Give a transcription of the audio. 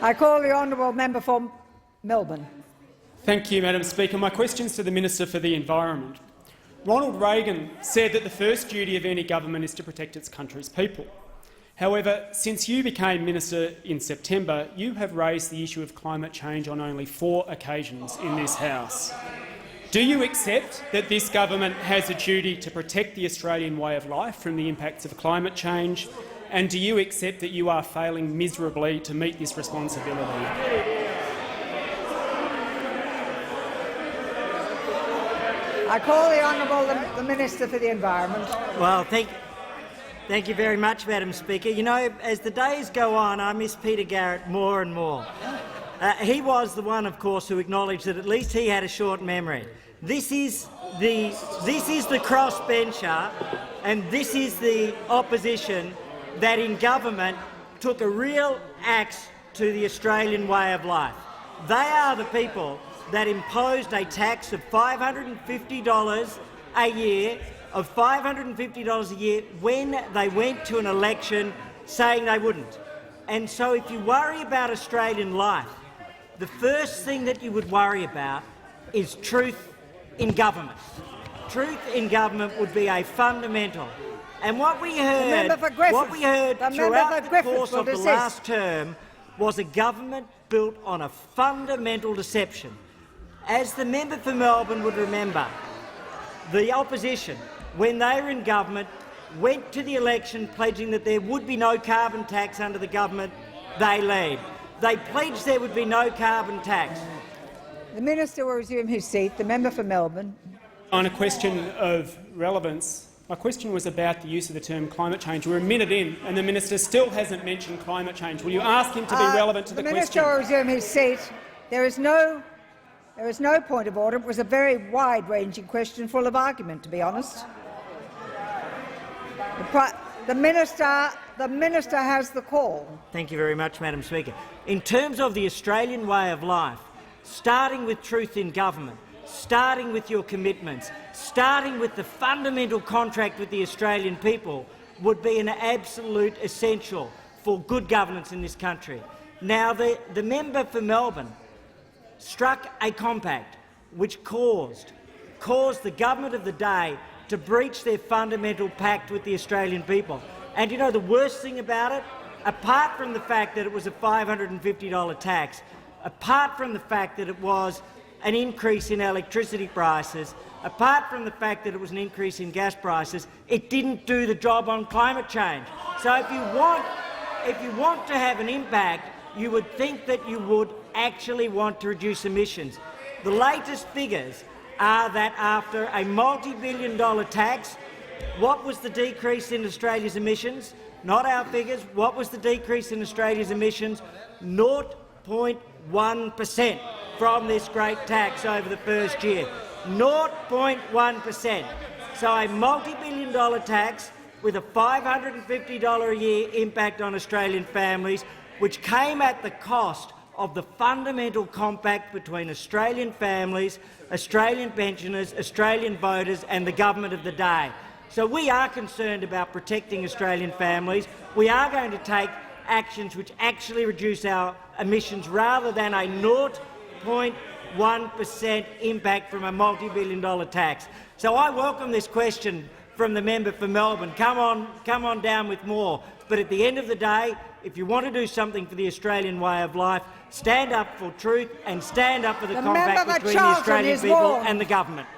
I call the honourable member for Melbourne. Thank you, Madam Speaker. My question is to the Minister for the Environment. Ronald Reagan said that the first duty of any government is to protect its country's people. However, since you became minister in September, you have raised the issue of climate change on only 4 occasions in this House. Do you accept that this government has a duty to protect the Australian way of life from the impacts of climate change? And do you accept that you are failing miserably to meet this responsibility? I call the honourable the Minister for the Environment. Well, thank you very much, Madam Speaker. You know, as the days go on, I miss Peter Garrett more and more. He was the one, of course, who acknowledged that at least he had a short memory. This is the crossbencher, and this is the opposition that in government took a real axe to the Australian way of life. They are the people that imposed a tax of $550 a year, when they went to an election saying they wouldn't. And so if you worry about Australian life, the first thing that you would worry about is truth in government. Truth in government would be a fundamental. And what we heard throughout the course of the last term was a government built on a fundamental deception. As the member for Melbourne would remember, the opposition, when they were in government, went to the election pledging that there would be no carbon tax under the government they led. They pledged there would be no carbon tax. The minister will resume his seat. The member for Melbourne. On a question of relevance, my question was about the use of the term climate change. We're a minute in and the minister still hasn't mentioned climate change. Will you ask him to be relevant to the question? The minister will resume his seat. There is no point of order. It was a very wide-ranging question, full of argument, to be honest. The minister has the call. Thank you very much, Madam Speaker. In terms of the Australian way of life, starting with truth in government, starting with your commitments, starting with the fundamental contract with the Australian people would be an absolute essential for good governance in this country. Now, the member for Melbourne struck a compact which caused the government of the day to breach their fundamental pact with the Australian people. And you know the worst thing about it? Apart from the fact that it was a $550 tax, apart from the fact that it was an increase in electricity prices, apart from the fact that it was an increase in gas prices, it didn't do the job on climate change. So if you want to have an impact, you would think that you would actually want to reduce emissions. The latest figures are that after a multi-billion-dollar tax, what was the decrease in Australia's emissions? Not our figures. What was the decrease in Australia's emissions? 0.1% from this great tax over the first year. 0.1%. So a multi-billion-dollar tax with a $550 a year impact on Australian families, which came at the cost of the fundamental compact between Australian families, Australian pensioners, Australian voters and the government of the day. So we are concerned about protecting Australian families. We are going to take actions which actually reduce our emissions rather than a 0.1% impact from a multi-billion-dollar tax. So I welcome this question from the member for Melbourne. Come on down with more. But at the end of the day, if you want to do something for the Australian way of life, stand up for truth and stand up for the compact between the Australian people and the government.